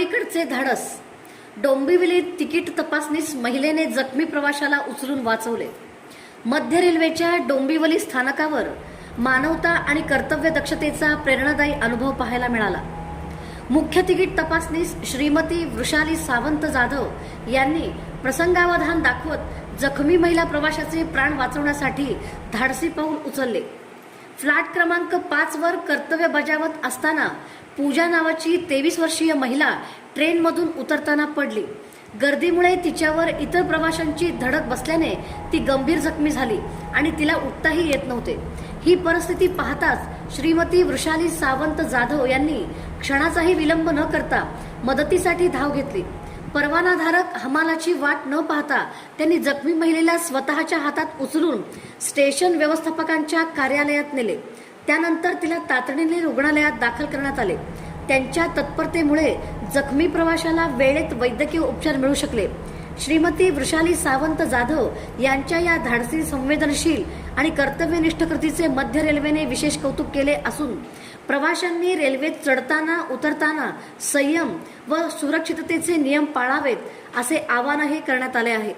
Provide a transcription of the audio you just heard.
अलीकडचे धाडस. डोंबिवलीत तिकीट तपासणीस महिलेने जखमी प्रवाशाला उचलून वाचवले. मध्य रेल्वेच्या डोंबिवली स्थानकावर मानवता आणि कर्तव्य दक्षतेचा प्रेरणादायी अनुभव पाहायला मिळाला. मुख्य तिकीट तपासणीस श्रीमती वृषाली सावंत जाधव यांनी प्रसंगावधान दाखवत जखमी महिला प्रवाशाचे प्राण वाचवण्यासाठी धाडसी पाऊल उचलले. फ्लॅट क्रमांक 5 वर कर्तव्य बजावत असताना पूजा नावाची 23 वर्षीय महिला ट्रेनमधून उतरताना पडली. गर्दीमुळे तिच्यावर इतर प्रवाशांची धडक बसल्याने ती गंभीर जखमी झाली आणि तिला उठताही येत नव्हते. ही परिस्थिती पाहताच श्रीमती वृषाली सावंत जाधव यांनी क्षणाचाही विलंब न करता मदतीसाठी धाव घेतली. परवानाधारक हमालाची वाट न पाहता त्यांनी जखमी महिलेला स्वतःच्या हातात उचलून स्टेशन व्यवस्थापकांच्या कार्यालयात नेले. त्यानंतर तिला तातडीने रुग्णालयात दाखल करण्यात आले. त्यांच्या तत्परतेमुळे जखमी प्रवाशाला वेळेत वैद्यकीय उपचार मिळू शकले. श्रीमती वृषाली सावंत जाधव यांच्या या धाडसी, संवेदनशील आणि कर्तव्यनिष्ठ कृतीचे मध्य रेल्वेने विशेष कौतुक केले असून प्रवाशांनी रेल्वेत चढताना उतरताना संयम व सुरक्षिततेचे नियम पाळावेत असे आवाहनही करण्यात आले आहे.